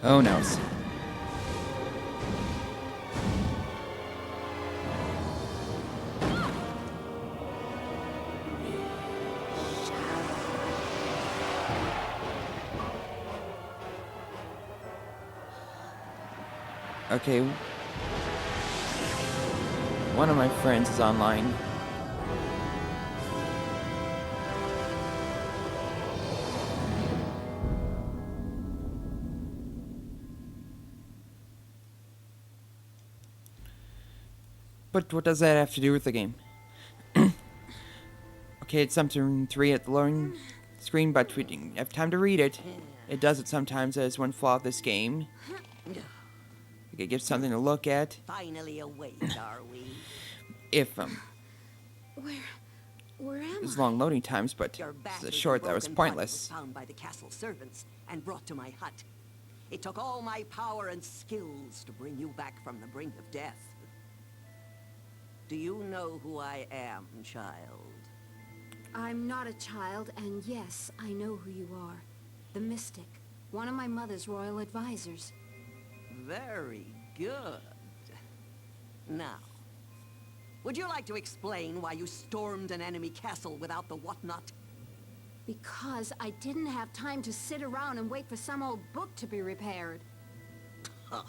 Oh no. Okay. One of my friends is online. But what does that have to do with the game? Okay, it's something to read at the loading screen, but we didn't have time to read it. It does it sometimes as one flaw of this game. We could give something to look at. Finally awake, are we? If Where am there's I? long loading times, but Your the bastard short that was broken body pointless. found by the castle servants and brought to my hut. It took all my power and skills to bring you back from the brink of death. Do you know who I am, child? I'm not a child, and yes, I know who you are. The Mystic, one of my mother's royal advisors. Very good. Now, would you like to explain why you stormed an enemy castle without the whatnot? Because I didn't have time to sit around and wait for some old book to be repaired. Huh.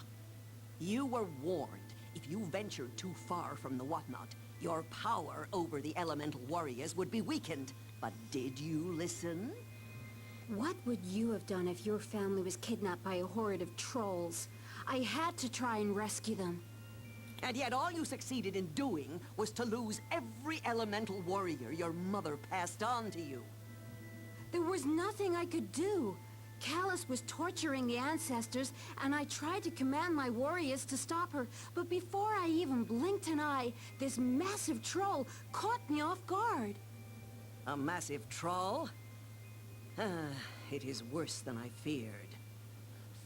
You were warned. If you ventured too far from the whatnot, your power over the elemental warriors would be weakened. But did you listen? What would you have done if your family was kidnapped by a horde of trolls? I had to try and rescue them. And yet all you succeeded in doing was to lose every elemental warrior your mother passed on to you. There was nothing I could do. Callus was torturing the ancestors, and I tried to command my warriors to stop her. But before I even blinked an eye, this massive troll caught me off guard. A massive troll? It is worse than I feared.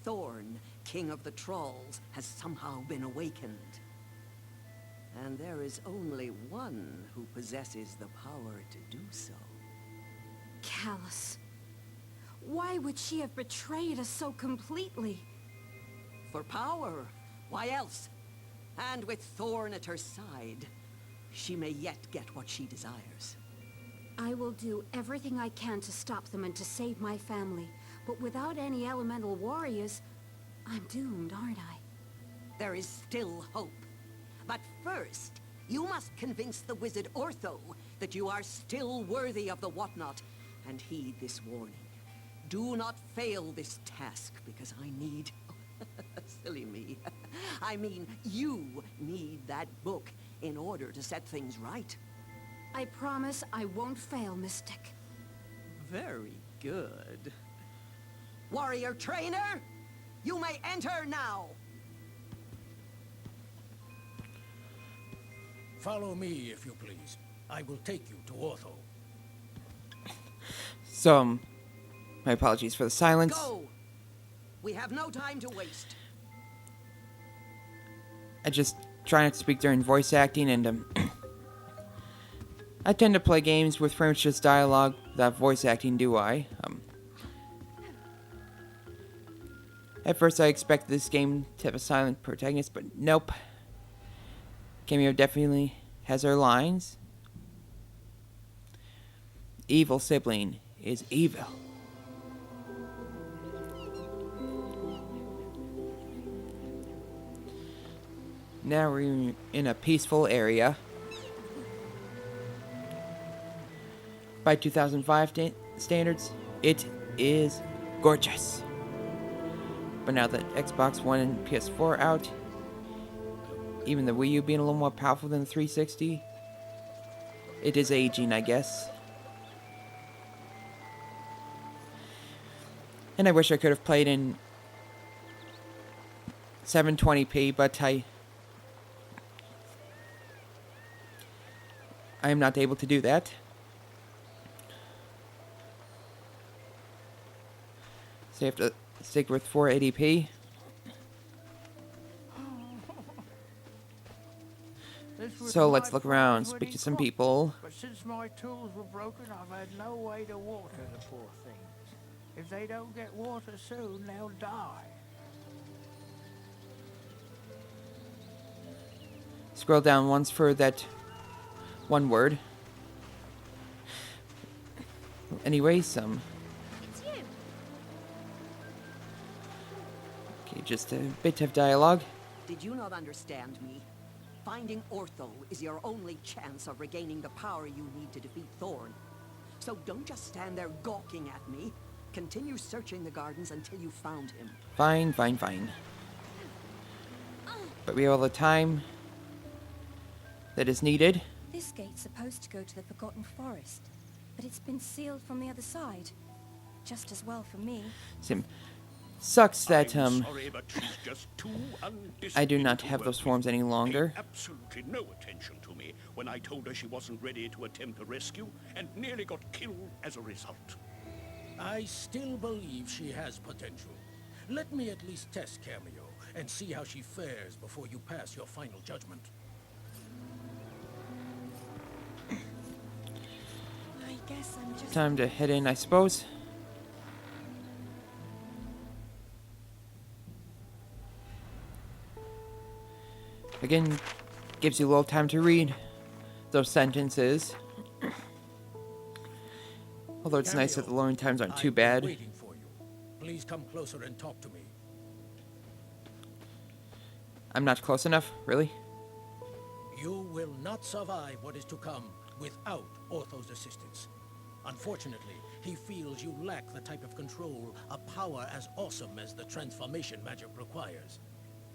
Thorn, king of the trolls, has somehow been awakened. And there is only one who possesses the power to do so. Callus. Why would she have betrayed us so completely? For power. Why else? And with Thorn at her side, she may yet get what she desires. I will do everything I can to stop them and to save my family. But without any elemental warriors, I'm doomed, aren't I? There is still hope. But first, you must convince the wizard Ortho that you are still worthy of the whatnot, and heed this warning. Do not fail this task, because I need... Silly me. I mean, you need that book in order to set things right. I promise I won't fail, Mystic. Very good. Warrior trainer, you may enter now! Follow me, if you please. I will take you to Ortho. So, my apologies for the silence. Go! We have no time to waste. I just try not to speak during voice acting, and I tend to play games with pretty much just dialogue without voice acting, do I? At first I expected this game to have a silent protagonist, but nope. Kameo definitely has her lines. Evil sibling is evil. Now we're in a peaceful area. By 2005 standards, it is gorgeous. But now that Xbox One and PS4 are out, even the Wii U being a little more powerful than the 360, it is aging, I guess. And I wish I could have played in 720p, but I am not able to do that. So you have to stick with 480p. So let's look around, speak to some people. But since my tools were broken, I've had no way to water the poor things. If they don't get water soon, they'll die. Scroll down once for that one word. Anyway, It's you. Okay, just a bit of dialogue. Did you not understand me? Finding Ortho is your only chance of regaining the power you need to defeat Thorn. So don't just stand there gawking at me. Continue searching the gardens until you found him. Fine, fine, fine. But we have all the time that is needed. This gate's supposed to go to the Forgotten Forest, but it's been sealed from the other side. Just as well for me. Sucks that I'm sorry, but she's just too I do undisciplined not to have work those with. forms any longer. Paid absolutely no attention to me when I told her she wasn't ready to attempt a rescue, and nearly got killed as a result. I still believe she has potential. Let me at least test Kameo and see how she fares before you pass your final judgment. I guess I'm just... Time to head in, I suppose. Again, gives you a little time to read those sentences. Although it's nice that the loading times aren't too I've been bad. waiting for you. Please come closer and talk to me. I'm not close enough, really? You will not survive what is to come without Ortho's assistance. Unfortunately, he feels you lack the type of control, a power as awesome as the transformation magic requires.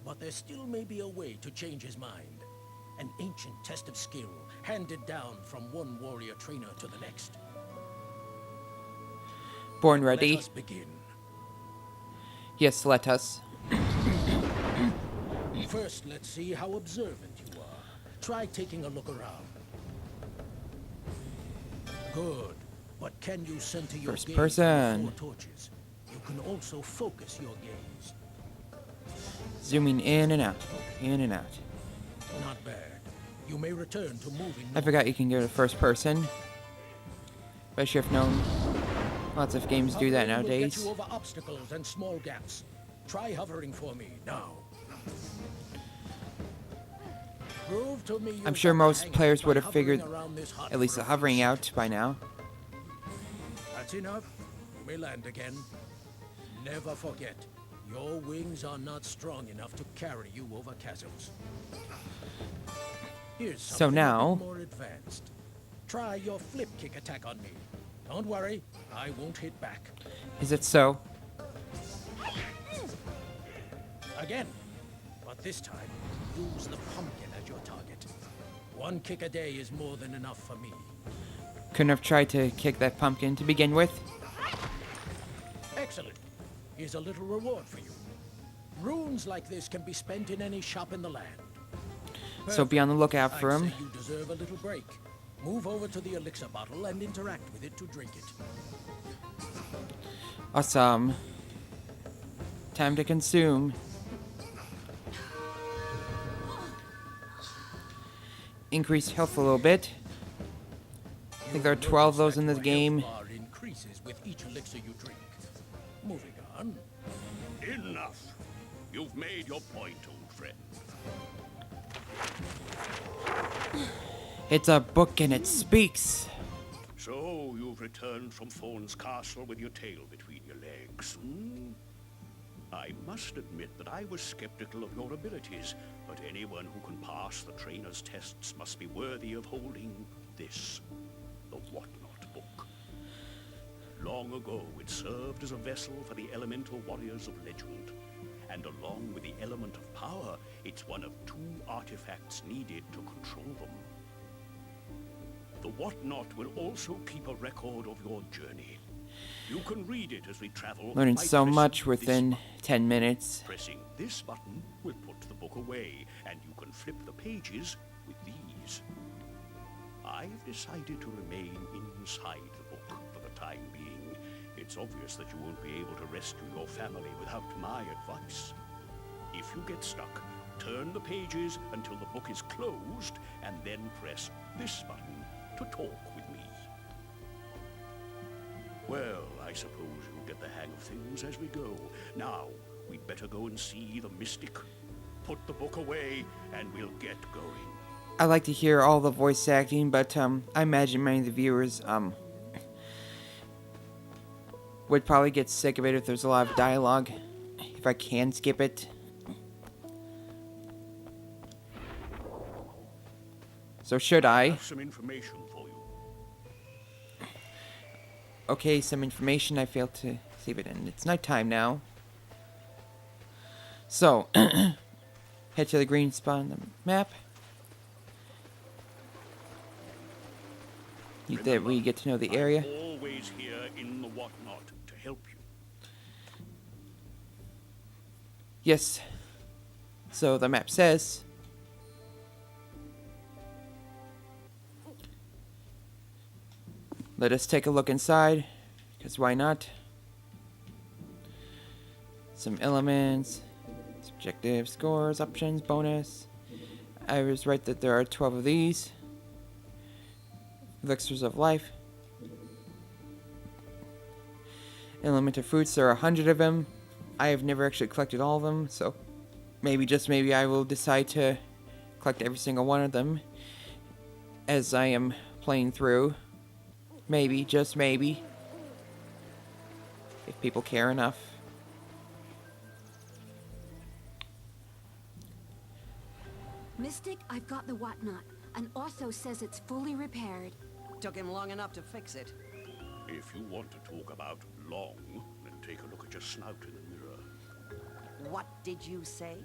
But there still may be a way to change his mind. An ancient test of skill, handed down from one warrior trainer to the next. Born ready. Let us begin. Yes, let us. First, let's see how observant you are. Try taking a look around. Good. But can you center your First gaze person. on the 4 torches? You can also focus your gaze. Zooming in and out. In and out. Not bad. You may return to moving I north. forgot you can go to first person. But I should have known. Lots of games do that Hovering will get nowadays. you over obstacles and small gaps. Try hovering for me now. Prove to me I'm you've sure got the most hang of players it would by have figured hovering around this hut at least for the a few hovering out seconds. by now. That's enough. You may land again. Never forget, your wings are not strong enough to carry you over chasms. Here's So something a now- bit more advanced. Try your flip kick attack on me. Don't worry, I won't hit back. Is it so? Again. But this time, use the pumpkin as your target. 1 kick a day is more than enough for me. Couldn't have tried to kick that pumpkin to begin with. Excellent. Here's a little reward for you. Runes like this can be spent in any shop in the land. So be on the lookout for I'd him. say you deserve a little break. Move over to the elixir bottle and interact with it to drink it. Awesome. Time to consume. Increase health a little bit. I think there are 12 of those in this game. Your health bar increases with each elixir you drink. Moving on. Enough. You've made your point, old friend. It's a book and it speaks. So you've returned from Thorn's castle with your tail between your legs, hmm? I must admit that I was skeptical of your abilities, but anyone who can pass the trainer's tests must be worthy of holding this, the Whatnot book. Long ago, it served as a vessel for the elemental warriors of legend. And along with the element of power, it's one of 2 artifacts needed to control them. The Whatnot will also keep a record of your journey. You can read it as we travel. Learning by so pressing much this within button. 10 minutes. Pressing this button will put the book away, and you can flip the pages with these. I've decided to remain inside the book for the time being. It's obvious that you won't be able to rescue your family without my advice. If you get stuck, turn the pages until the book is closed, and then press this button to talk with me. Well, I suppose you'll get the hang of things as we go. Now, we'd better go and see the mystic put the book away, and we'll get going. I like to hear all the voice acting, but I imagine many of the viewers would probably get sick of it if there's a lot of dialogue. If I can skip it. So should I I? have some information for you. Okay, some information. I failed to save it, and it's nighttime now. So, head to the green spot on the map. That we get to know the area. I'm always here in the whatnot to help you. Yes. So the map says. Let us take a look inside, because why not? Some elements, subjective scores, options, bonus. I was right that there are 12 of these. Elixirs of life. Elemental fruits, there are 100 of them. I have never actually collected all of them, so maybe, just maybe, I will decide to collect every single one of them as I am playing through. Maybe, just maybe. If people care enough. Mystic, I've got the whatnot, and Ortho says it's fully repaired. Took him long enough to fix it. If you want to talk about long, then take a look at your snout in the mirror. What did you say?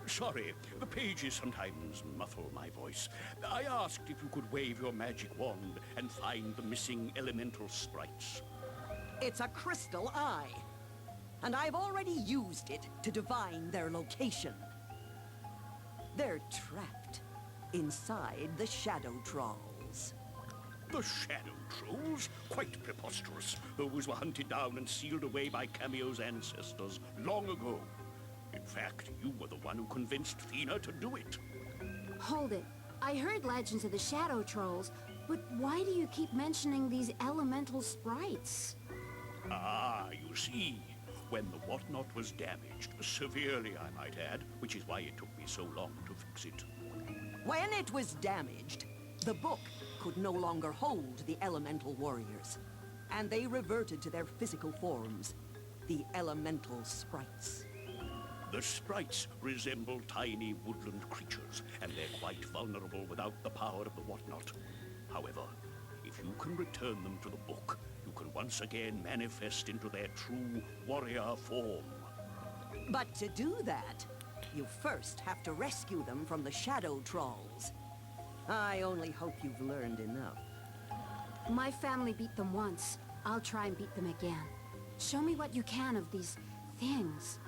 Sorry, the pages sometimes muffle my voice. I asked if you could wave your magic wand and find the missing elemental sprites. It's a crystal eye. And I've already used it to divine their location. They're trapped inside the Shadow Trolls. The Shadow Trolls? Quite preposterous. Those were hunted down and sealed away by Kameo's ancestors long ago. In fact, you were the one who convinced Thena to do it. Hold it. I heard legends of the Shadow Trolls, but why do you keep mentioning these elemental sprites? Ah, you see, when the whatnot was damaged, severely I might add, which is why it took me so long to fix it. When it was damaged, the book could no longer hold the elemental warriors, and they reverted to their physical forms, the elemental sprites. The sprites resemble tiny woodland creatures, and they're quite vulnerable without the power of the whatnot. However, if you can return them to the book, you can once again manifest into their true warrior form. But to do that, you first have to rescue them from the Shadow Trolls. I only hope you've learned enough. My family beat them once. I'll try and beat them again. Show me what you can of these things.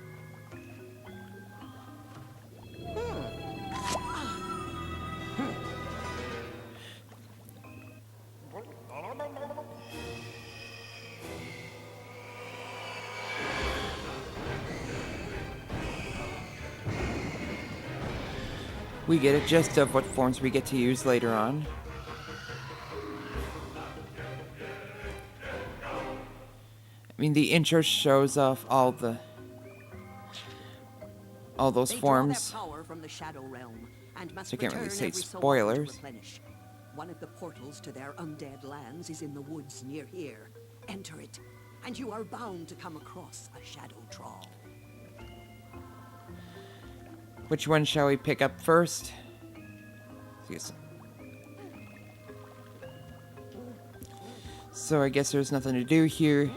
We get a gist of what forms we get to use later on. I mean, the intro shows off all those They forms. draw their power from the Shadow Realm and must So I can't really return say every so often to spoilers. replenish. One of the portals to their undead lands is in the woods near here. Enter it, and you are bound to come across a Shadow Troll. Which one shall we pick up first? Yes. So I guess there's nothing to do here.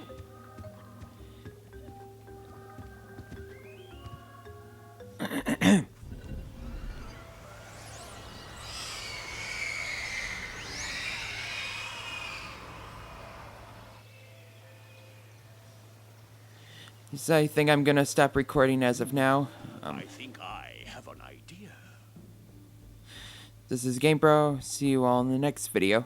So I think I'm gonna stop recording as of now. I think I have an idea. This is GameBro. See you all in the next video.